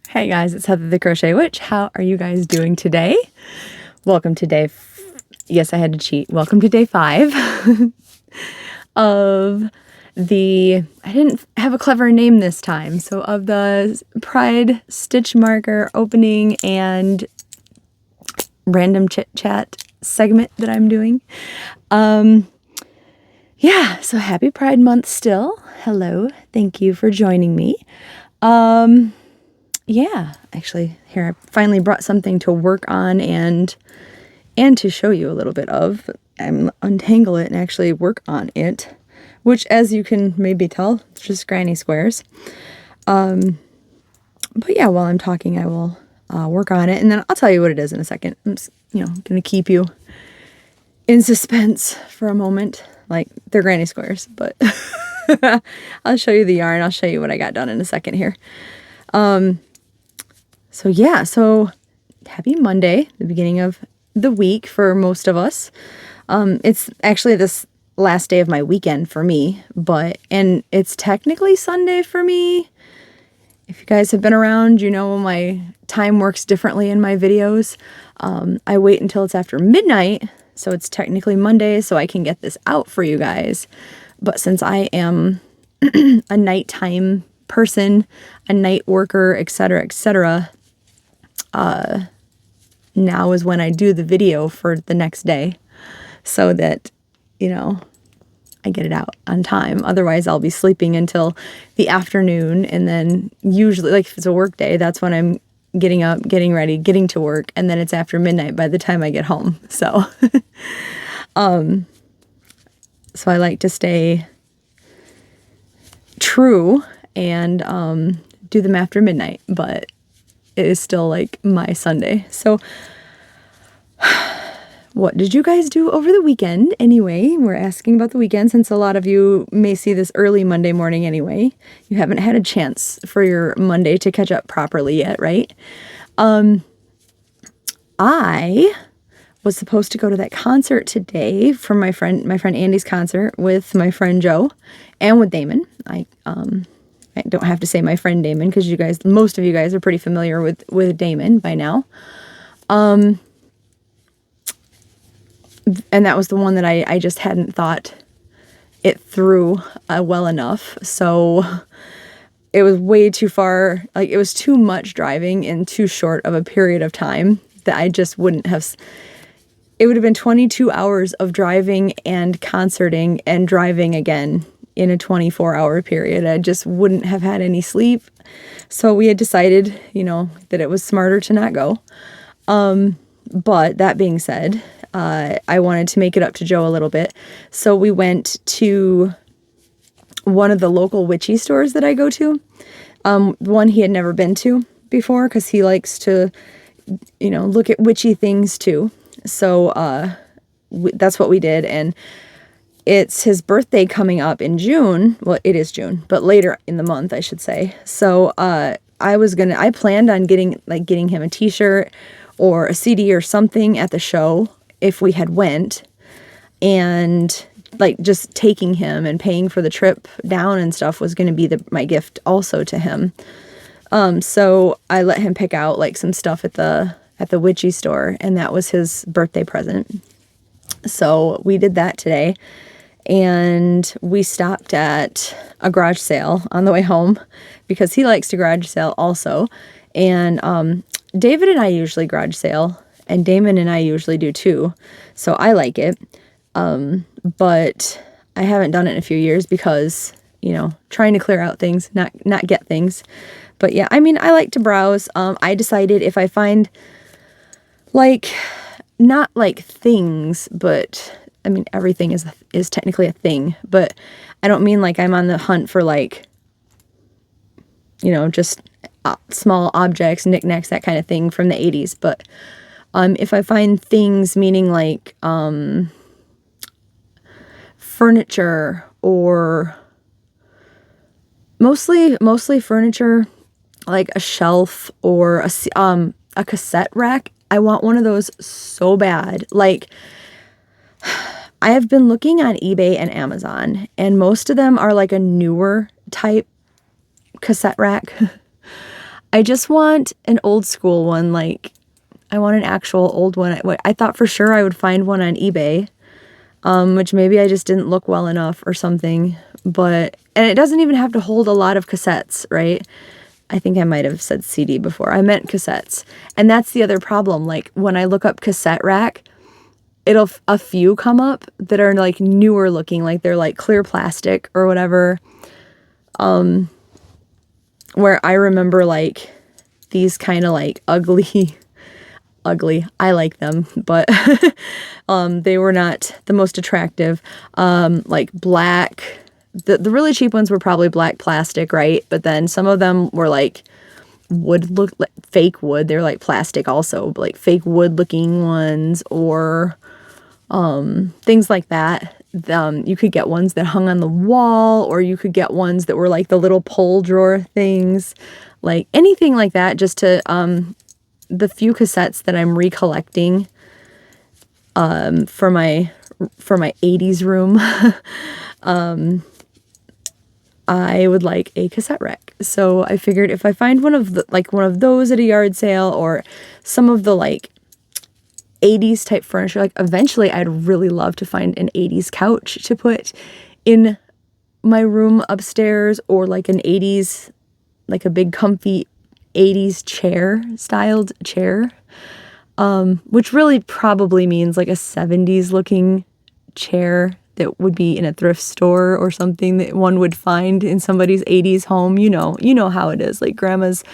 Hey guys, it's Heather the Crochet Witch. How are you guys doing today? Welcome to yes, I had to cheat. Welcome to day 5 of I didn't have a clever name this time, so of the Pride stitch marker opening and random chit chat segment that I'm doing. Yeah, so happy Pride Month still. Hello, thank you for joining me. Yeah, actually, here I finally brought something to work on and to show you a little bit of. I'm untangle it and actually work on it, which, as you can maybe tell, it's just granny squares. But yeah, while I'm talking, I will work on it, and then I'll tell you what it is in a second. I'm just, gonna keep you in suspense for a moment, like they're granny squares, but I'll show you the yarn. I'll show you what I got done in a second here. So yeah, so happy Monday, the beginning of the week for most of us. It's actually this last day of my weekend for me, and it's technically Sunday for me. If you guys have been around, you know my time works differently in my videos. I wait until it's after midnight, so it's technically Monday, so I can get this out for you guys. But since I am a nighttime person, a night worker, etc., now is when I do the video for the next day so that, I get it out on time. Otherwise, I'll be sleeping until the afternoon, and then usually, like if it's a work day, that's when I'm getting up, getting ready, getting to work, and then it's after midnight by the time I get home. So, so I like to stay true and do them after midnight, but it is still like my Sunday. So what did you guys do over the weekend? Anyway, we're asking about the weekend since a lot of you may see this early Monday morning anyway. You haven't had a chance for your Monday to catch up properly yet, right? I was supposed to go to that concert today for my friend Andy's concert with my friend Joe and with Damon. I don't have to say my friend Damon because most of you guys are pretty familiar with Damon by now. And that was the one that I just hadn't thought it through well enough. So it was way too far. Like it was too much driving in too short of a period of time that I just wouldn't have. It would have been 22 hours of driving and concerting and driving again in a 24-hour period. I just wouldn't have had any sleep. So we had decided, that it was smarter to not go. But that being said, I wanted to make it up to Joe a little bit. So we went to one of the local witchy stores that I go to. One he had never been to before because he likes to, look at witchy things too. So that's what we did. And it's his birthday coming up in June. Well, it is June, but later in the month, I should say. So I planned on getting him a t-shirt or a CD or something at the show if we had went, and like just taking him and paying for the trip down and stuff was going to be my gift also to him. So I let him pick out like some stuff at the witchy store, and that was his birthday present. So we did that today. And we stopped at a garage sale on the way home because he likes to garage sale also. And David and I usually garage sale, and Damon and I usually do too. So I like it. But I haven't done it in a few years because, trying to clear out things, not get things. But yeah, I like to browse. I decided if I find not like things, but everything is technically a thing, but I don't mean like I'm on the hunt for just small objects, knickknacks, that kind of thing from the 80s. But if I find things, meaning like furniture or mostly furniture, like a shelf or a cassette rack, I want one of those so bad. Like, I have been looking on eBay and Amazon, and most of them are like a newer type cassette rack. I just want an old school one. Like, I want an actual old one. I thought for sure I would find one on eBay, which maybe I just didn't look well enough or something. But, and it doesn't even have to hold a lot of cassettes, right? I think I might have said CD before. I meant cassettes. And that's the other problem. Like, when I look up cassette rack, a few come up that are like newer looking, like they're like clear plastic or whatever. Where I remember like these kind of like ugly, I like them, but they were not the most attractive. Like black, the really cheap ones were probably black plastic, right? But then some of them were like wood, look like fake wood. They're like plastic also, but like fake wood looking ones, or things like that. You could get ones that hung on the wall, or you could get ones that were like the little pole drawer things, like anything like that, just to the few cassettes that I'm recollecting for my 80s room. I would like a cassette rack. So I figured if I find one of those at a yard sale, or some of the like 80s type furniture, like eventually I'd really love to find an 80s couch to put in my room upstairs, or like an 80s, like a big comfy 80s chair, styled chair, which really probably means like a 70s looking chair that would be in a thrift store or something that one would find in somebody's 80s home. You know how it is. Like grandma's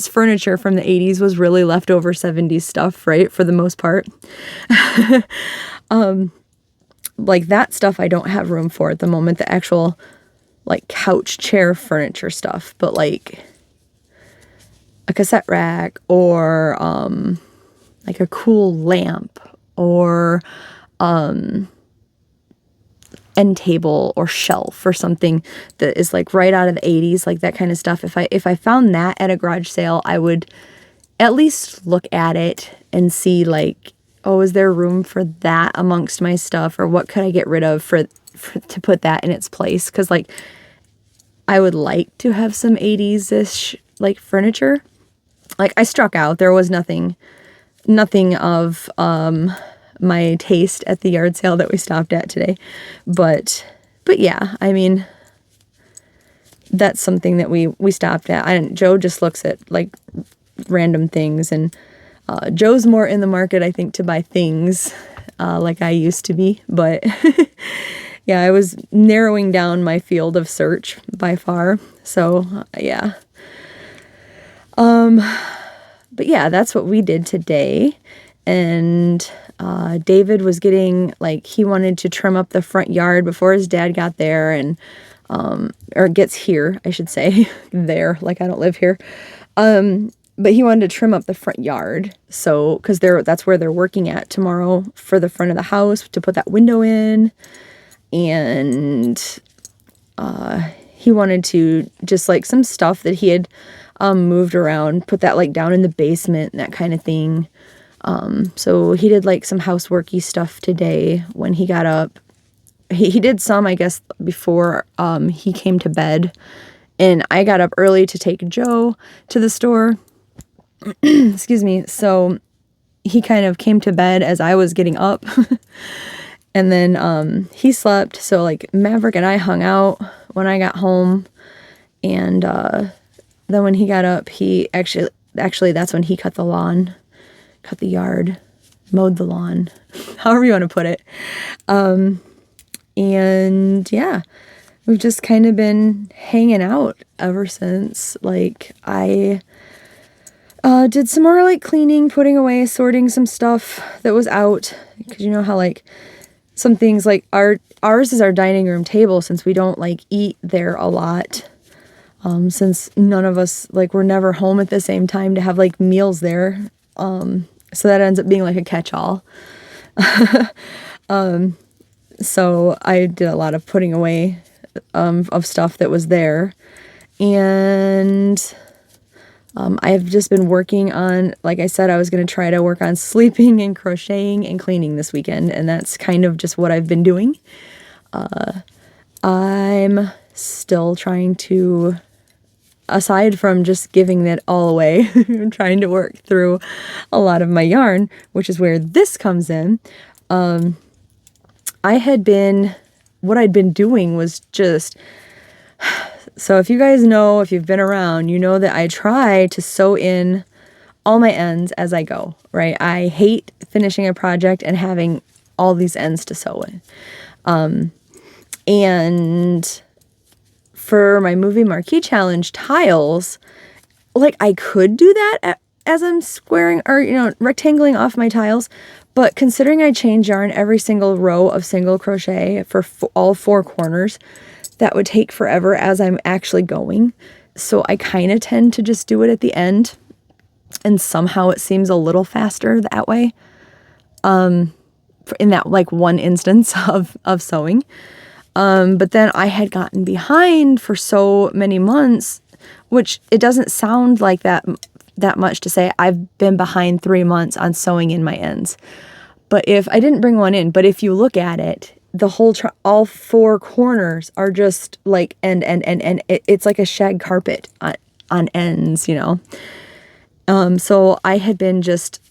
furniture from the 80s was really leftover 70s stuff, right? For the most part. Like that stuff I don't have room for at the moment, the actual like couch chair furniture stuff, but like a cassette rack, or like a cool lamp, or end table or shelf or something that is like right out of the 80s, like that kind of stuff. If I found that at a garage sale, I would at least look at it and see like, oh, is there room for that amongst my stuff, or what could I get rid of for to put that in its place? Because like I would like to have some 80s-ish like furniture. Like I struck out. There was nothing of my taste at the yard sale that we stopped at today. But yeah, I mean, that's something that we stopped at. And Joe just looks at like random things, and Joe's more in the market, I think, to buy things like I used to be. But yeah, I was narrowing down my field of search by far. So yeah. But yeah, that's what we did today. And David was getting, like, he wanted to trim up the front yard before his dad got there, and or gets here, I should say. There, like I don't live here. But he wanted to trim up the front yard, so, because that's where they're working at tomorrow for the front of the house, to put that window in. And he wanted to just, like, some stuff that he had moved around, put that, like, down in the basement and that kind of thing. So he did like some houseworky stuff today when he got up. He did some, I guess, before he came to bed, and I got up early to take Joe to the store. Excuse me. So he kind of came to bed as I was getting up. And then he slept. So like Maverick and I hung out when I got home, and then when he got up, he actually that's when he cut the lawn. Cut the yard, mowed the lawn, however you want to put it. And yeah, we've just kind of been hanging out ever since. Like I did some more like cleaning, putting away, sorting some stuff that was out. Because you know how like some things, like ours is our dining room table, since we don't like eat there a lot. Since none of us, like, we're never home at the same time to have like meals there. So that ends up being like a catch-all. So I did a lot of putting away of stuff that was there. And I've just been working on, like I said, I was going to try to work on sleeping and crocheting and cleaning this weekend. And that's kind of just what I've been doing. I'm still trying to aside from just giving it all away, trying to work through a lot of my yarn, which is where this comes in, what I'd been doing was just, so if you guys know, if you've been around, you know that I try to sew in all my ends as I go, right? I hate finishing a project and having all these ends to sew in. And for my movie marquee challenge tiles, like I could do that as I'm squaring or, rectangling off my tiles. But considering I change yarn every single row of single crochet for all 4 corners, that would take forever as I'm actually going. So I kind of tend to just do it at the end. And somehow it seems a little faster that way. In that like one instance of sewing. But then I had gotten behind for so many months, which it doesn't sound like that much to say I've been behind 3 months on sewing in my ends. But if I didn't bring one in, but if you look at it, the whole all 4 corners are just like end. It's like a shag carpet on ends, So I had been just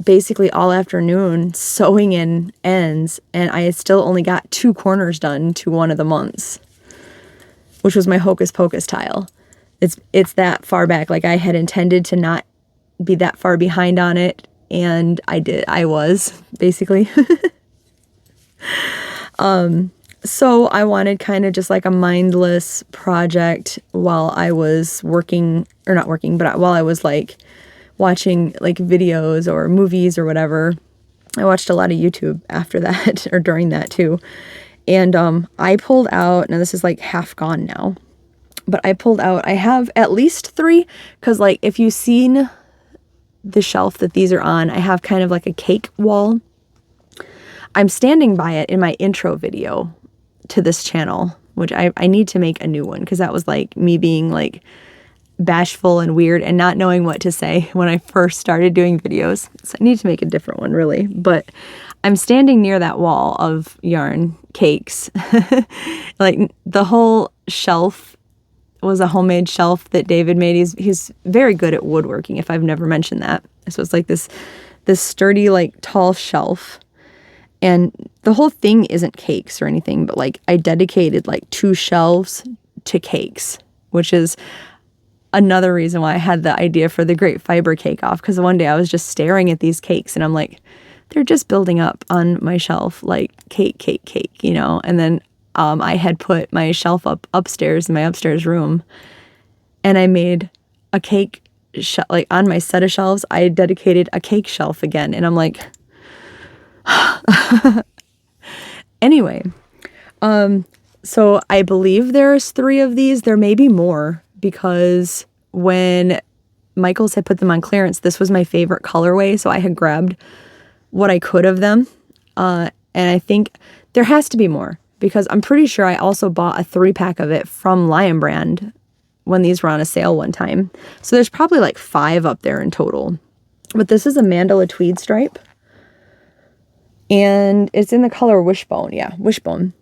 basically all afternoon sewing in ends, and I had still only got 2 corners done to one of the months, which was my Hocus Pocus tile. It's that far back. Like I had intended to not be that far behind on it, and I was basically. So I wanted kind of just like a mindless project while I was working, or not working, but while I was like watching like videos or movies or whatever. I watched a lot of YouTube after that or during that too. And I pulled out, now this is like half gone now, but I have at least 3, because like if you've seen the shelf that these are on, I have kind of like a cake wall. I'm standing by it in my intro video to this channel, which I need to make a new one, because that was like me being like bashful and weird and not knowing what to say when I first started doing videos. So I need to make a different one really, but I'm standing near that wall of yarn cakes. Like the whole shelf was a homemade shelf that David made. He's very good at woodworking, if I've never mentioned that. So it's like this sturdy, like tall shelf. And the whole thing isn't cakes or anything, but like I dedicated like 2 shelves to cakes, which is another reason why I had the idea for the Great Fiber Cake Off, because one day I was just staring at these cakes and I'm like, they're just building up on my shelf like cake, and then I had put my shelf upstairs in my upstairs room, and I made a cake like on my set of shelves, I dedicated a cake shelf again, and I'm like, anyway, so I believe there's 3 of these. There may be more, because when Michaels had put them on clearance, this was my favorite colorway, so I had grabbed what I could of them. And I think there has to be more, because I'm pretty sure I also bought a 3-pack of it from Lion Brand when these were on a sale one time. So there's probably like 5 up there in total. But this is a mandala tweed stripe. And it's in the color Wishbone. Yeah, Wishbone.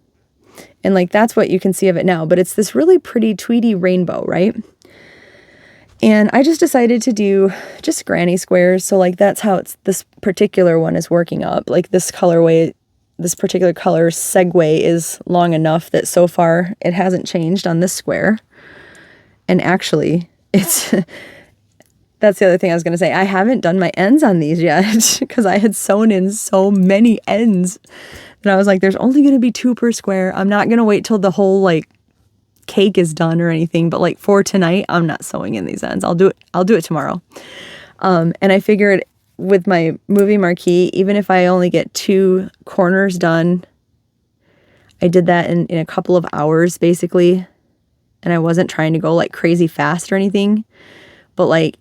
And like that's what you can see of it now. But it's this really pretty tweedy rainbow, right? And I just decided to do just granny squares. So like that's how this particular one is working up. Like this colorway, this particular color segue is long enough that so far it hasn't changed on this square. And actually, it's... That's the other thing I was going to say. I haven't done my ends on these yet, because I had sewn in so many ends. And I was like, there's only going to be 2 per square. I'm not going to wait till the whole like cake is done or anything. But like for tonight, I'm not sewing in these ends. I'll do it tomorrow. And I figured with my movie marquee, even if I only get 2 corners done, I did that in a couple of hours basically. And I wasn't trying to go like crazy fast or anything. But like,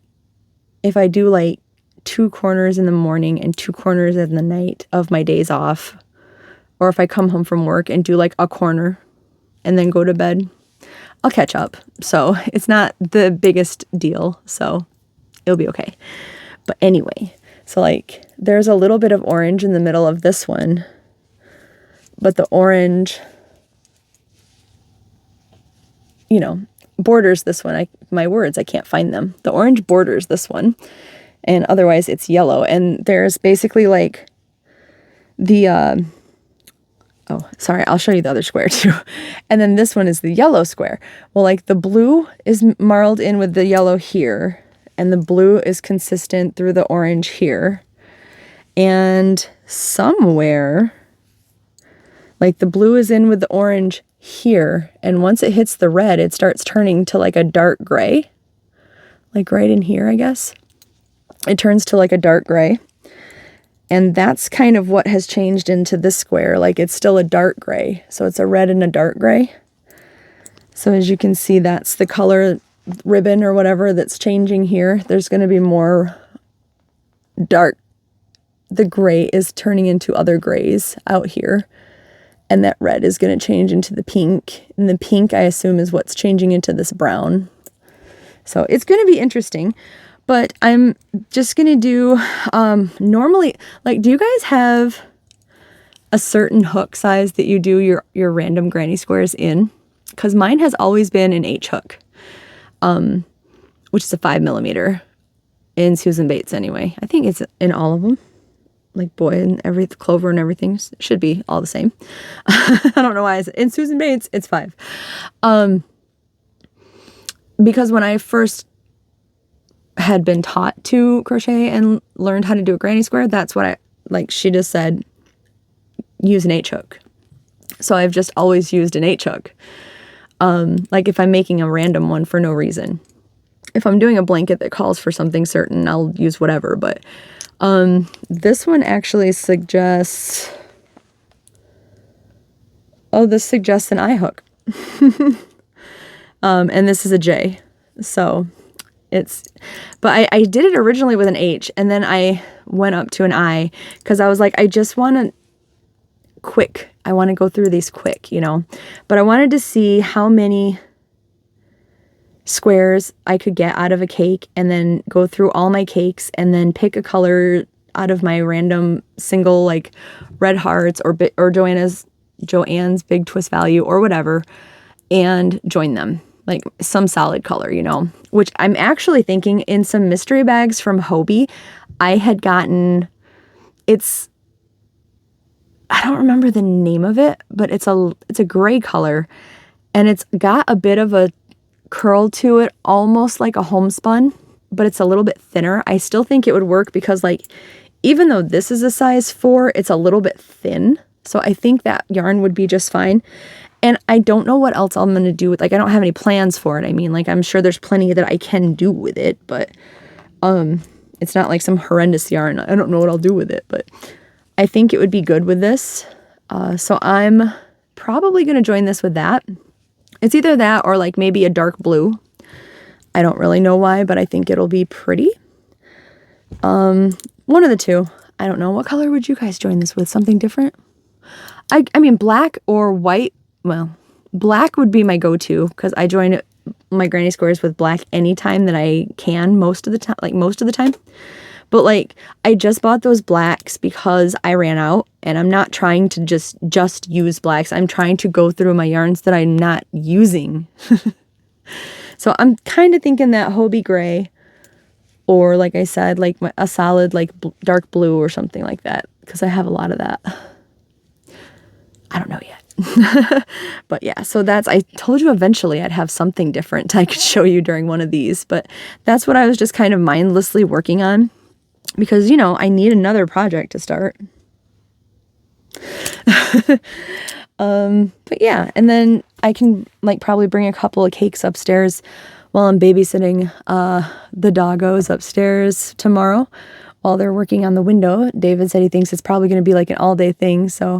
if I do like 2 corners in the morning and 2 corners in the night of my days off, or if I come home from work and do like a corner and then go to bed, I'll catch up. So it's not the biggest deal. So it'll be okay. But anyway, so like there's a little bit of orange in the middle of this one, but the orange, borders this one. I can't find them. The orange borders this one, and otherwise it's yellow. And there's basically like the, oh, sorry, I'll show you the other square too. And then this one is the yellow square. Well, like the blue is marled in with the yellow here, and the blue is consistent through the orange here. And somewhere, like the blue is in with the orange here, and once it hits the red, it starts turning to like a dark gray. Like right in here, I guess. It turns to like a dark gray. And that's kind of what has changed into this square. Like it's still a dark gray. So it's a red and a dark gray. So as you can see, that's the color ribbon or whatever that's changing here. There's going to be more dark. The gray is turning into other grays out here. And that red is going to change into the pink. And the pink, I assume, is what's changing into this brown. So it's going to be interesting. But I'm just going to do, normally, like, do you guys have a certain hook size that you do your random granny squares in? Because mine has always been an H hook, which is a 5mm in Susan Bates anyway. I think it's in all of them. Like boy and clover and everything should be all the same. I don't know why in Susan Bates it's 5. Because when I first had been taught to crochet and learned how to do a granny square, that's what she just said, use an H hook. So I've just always used an H hook. Like if I'm making a random one for no reason. If I'm doing a blanket that calls for something certain, I'll use whatever, but this one actually suggests, this suggests an I hook. And this is a J. So but I did it originally with an H, and then I went up to an I because I was like, I just want to I want to go through these quick, but I wanted to see how many squares I could get out of a cake and then go through all my cakes and then pick a color out of my random single, like red hearts or Joanne's big twist value or whatever, and join them. Like some solid color, which I'm actually thinking in some mystery bags from Hobie, I had gotten, I don't remember the name of it, but it's a gray color, and it's got a bit of a curl to it, almost like a homespun, but it's a little bit thinner. I still think it would work because even though this is a size 4, it's a little bit thin. So I think that yarn would be just fine. And I don't know what else I'm going to do with, I don't have any plans for it. I mean, I'm sure there's plenty that I can do with it, but it's not like some horrendous yarn. I don't know what I'll do with it, but I think it would be good with this. So I'm probably going to join this with that. It's either that or maybe a dark blue. I don't really know why, but I think it'll be pretty. One of the two. I don't know. What color would you guys join this with? Something different? I mean, black or white. Well, black would be my go-to because I join my granny squares with black anytime that I can, most of the time. But I just bought those blacks because I ran out, and I'm not trying to just use blacks. I'm trying to go through my yarns that I'm not using. So I'm kind of thinking that Hobie gray, or like I said, a solid dark blue or something like that, because I have a lot of that. I don't know yet. But yeah, so I told you eventually I'd have something different I could show you during one of these, but that's what I was just kind of mindlessly working on because, I need another project to start. But yeah, and then I can probably bring a couple of cakes upstairs while I'm babysitting the doggos upstairs tomorrow while they're working on the window. David said he thinks it's probably going to be an all-day thing, so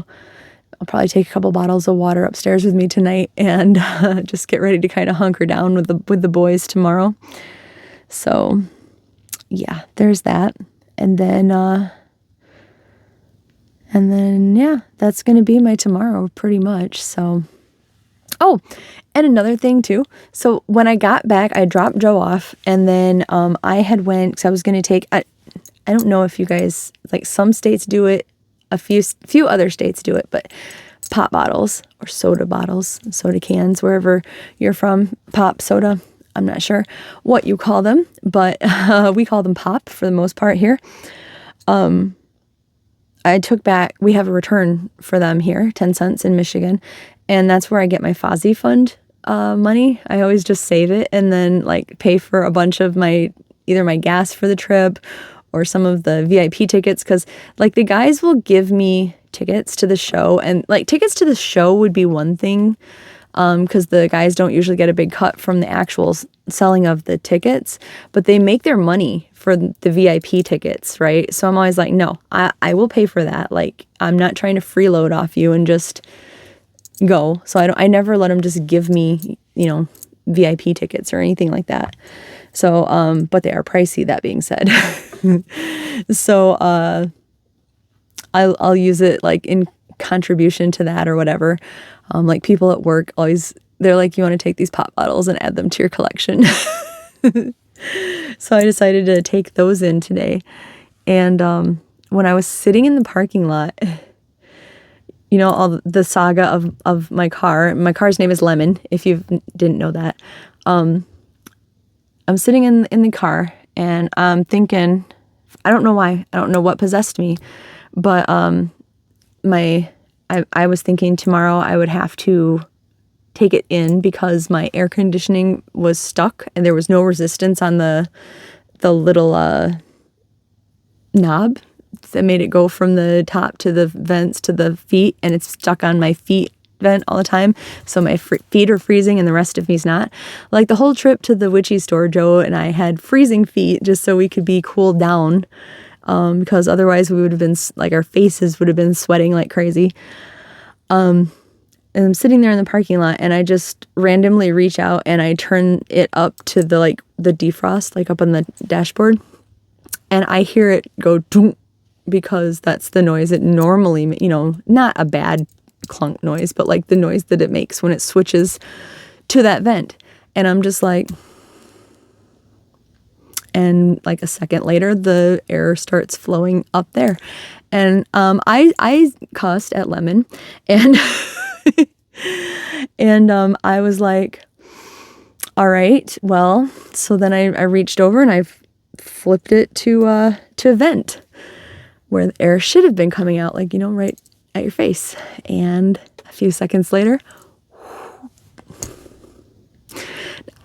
I'll probably take a couple bottles of water upstairs with me tonight and just get ready to kind of hunker down with the boys tomorrow. So yeah, there's that. And then yeah, that's going to be my tomorrow pretty much. So, oh, and another thing too. So when I got back, I dropped Joe off, and then I had went, because I was going to take, I don't know if you guys, some states do it, a few other states do it, but pop bottles or soda bottles, soda cans, wherever you're from, pop soda. I'm not sure what you call them, but we call them pop for the most part here. I took back, we have a return for them here, 10 cents in Michigan, and that's where I get my Fozzie fund money. I always just save it and then like pay for a bunch of either my gas for the trip or some of the VIP tickets, because like the guys will give me tickets to the show, and like tickets to the show would be one thing, because the guys don't usually get a big cut from the actual selling of the tickets, but they make their money for the VIP tickets, right? So I'm always like, no, I will pay for that. Like, I'm not trying to freeload off you and just go. So I never let them just give me, VIP tickets or anything like that. So, but they are pricey, that being said. So, I'll use it like in contribution to that or whatever. Like people at work they're like, you want to take these pop bottles and add them to your collection. So I decided to take those in today. And when I was sitting in the parking lot, all the saga of my car's name is Lemon, if you didn't know that. I'm sitting in the car and I'm thinking, I don't know why, I don't know what possessed me, but I was thinking tomorrow I would have to take it in because my air conditioning was stuck and there was no resistance on the little knob that made it go from the top to the vents to the feet, and it's stuck on my feet vent all the time, so my feet are freezing and the rest of me's not. Like the whole trip to the witchy store, Joe and I had freezing feet just so we could be cooled down, because otherwise we would have been like, our faces would have been sweating like crazy. And I'm sitting there in the parking lot and I just randomly reach out and I turn it up to the defrost, like up on the dashboard, and I hear it go doom, because that's the noise it normally, not a bad clunk noise, but like the noise that it makes when it switches to that vent. And I'm just like, and like a second later, the air starts flowing up there. And I cussed at Lemon, and and I was like, all right, well, so then I reached over and I flipped it to vent, where the air should have been coming out, like, right at your face. And a few seconds later,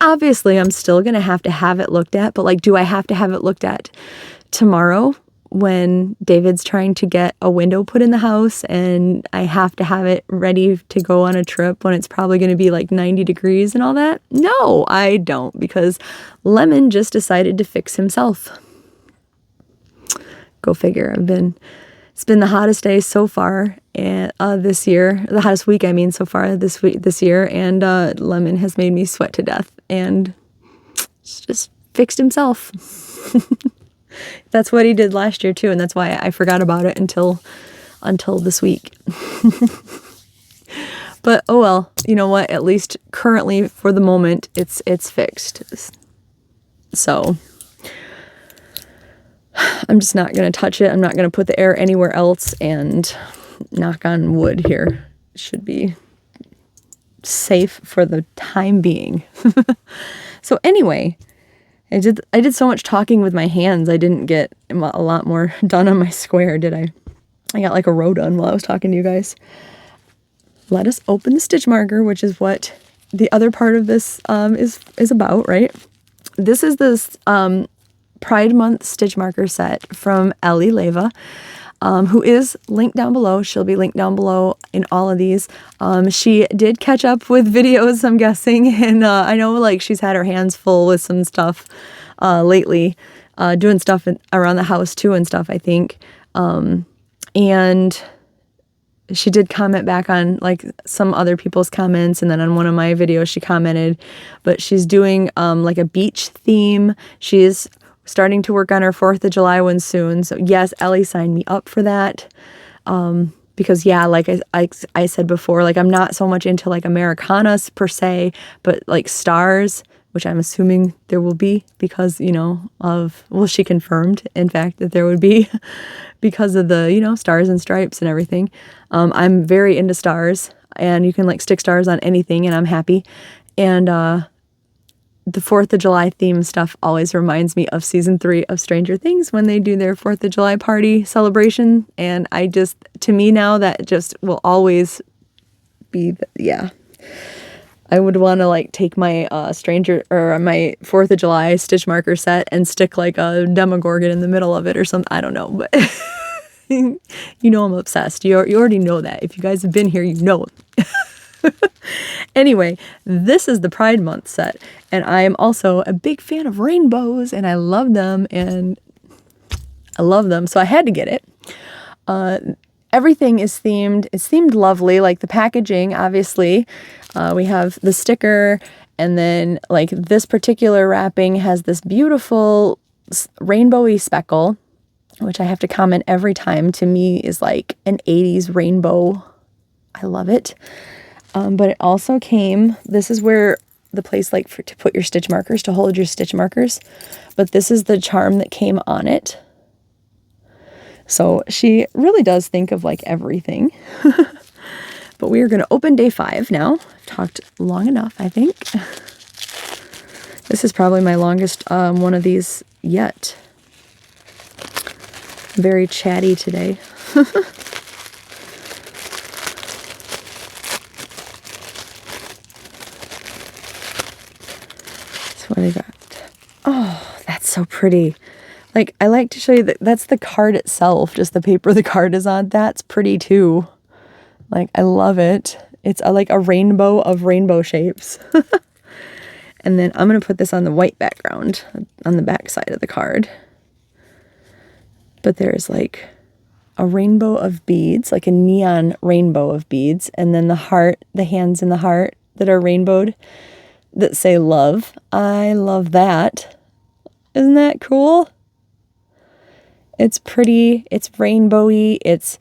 obviously I'm still going to have it looked at, but like, do I have to have it looked at tomorrow when David's trying to get a window put in the house and I have to have it ready to go on a trip when it's probably going to be like 90 degrees and all that? No, I don't, because Lemon just decided to fix himself. Go figure. It's been the hottest day so far this year, the hottest week, so far this year, and Lemon has made me sweat to death and just fixed himself. That's what he did last year too, and that's why I forgot about it until this week. But oh well, you know what? At least currently, for the moment, it's fixed. So I'm just not going to touch it. I'm not going to put the air anywhere else, and knock on wood here, it should be safe for the time being. So anyway, I did so much talking with my hands. I didn't get a lot more done on my square, did I? I got like a row done while I was talking to you guys. Let us open the stitch marker, which is what the other part of this is about, right? This is this Pride Month stitch marker set from Ellie Leva, who is linked down below. She'll be linked down below in all of these. She did catch up with videos, I'm guessing, and I know like she's had her hands full with some stuff lately, doing stuff around the house too and stuff, I think. And she did comment back on like some other people's comments, and then on one of my videos she commented, but she's doing like a beach theme. She's starting to work on her 4th of July one soon. So yes, Ellie signed me up for that. Because yeah, like I said before, like I'm not so much into like Americanas per se, but like stars, which I'm assuming there will be because, well, she confirmed, in fact, that there would be because of the, stars and stripes and everything. I'm very into stars, and you can like stick stars on anything, and I'm happy. And the 4th of July theme stuff always reminds me of season 3 of Stranger Things when they do their 4th of July party celebration. And to me now, that just will always be, yeah. I would want to like take my my 4th of July stitch marker set and stick like a Demogorgon in the middle of it or something. I don't know, but I'm obsessed. You already know that. If you guys have been here, you know it. Anyway, this is the Pride Month set, and I am also a big fan of rainbows, and I love them, so I had to get it. Everything is themed. It's themed lovely, like the packaging, obviously. We have the sticker, and then like this particular wrapping has this beautiful rainbowy speckle, which I have to comment every time, to me is like an 80s rainbow. I love it. But it also came, this is where the place like to put your stitch markers, to hold your stitch markers. But this is the charm that came on it. So she really does think of like everything. But we are going to open day 5 now. I've talked long enough, I think. This is probably my longest one of these yet. Very chatty today. What I got. Oh, that's so pretty. Like, I like to show you that's the card itself, just the paper the card is on. That's pretty too. Like, I love it. It's like a rainbow of rainbow shapes. And then I'm going to put this on the white background on the back side of the card. But there's like a rainbow of beads, like a neon rainbow of beads. And then the heart, the hands in the heart that are rainbowed, that say love. I love that. Isn't that cool? It's pretty, it's rainbowy, it's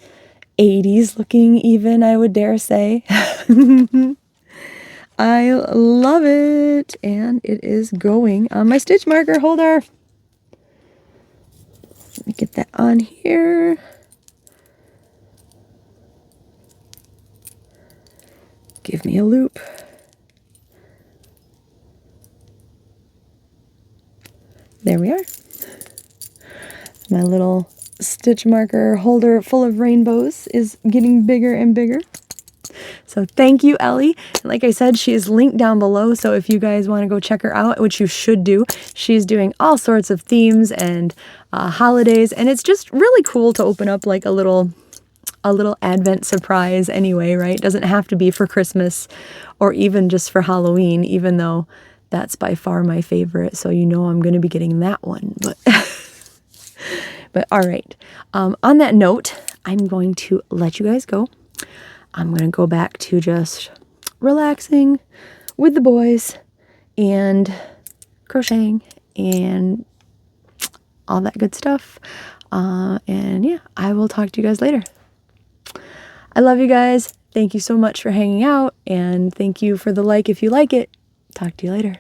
80s looking even, I would dare say. I love it, and it is going on my stitch marker holder. Let me get that on here. Give me a loop. There we are. My little stitch marker holder full of rainbows is getting bigger and bigger. So thank you, Ellie. And like I said, she is linked down below. So if you guys want to go check her out, which you should do, she's doing all sorts of themes and holidays. And it's just really cool to open up like a little Advent surprise anyway, right? It doesn't have to be for Christmas or even just for Halloween, even though that's by far my favorite. So I'm going to be getting that one. But all right. On that note, I'm going to let you guys go. I'm going to go back to just relaxing with the boys and crocheting and all that good stuff. And yeah, I will talk to you guys later. I love you guys. Thank you so much for hanging out, and thank you for the like if you like it. Talk to you later.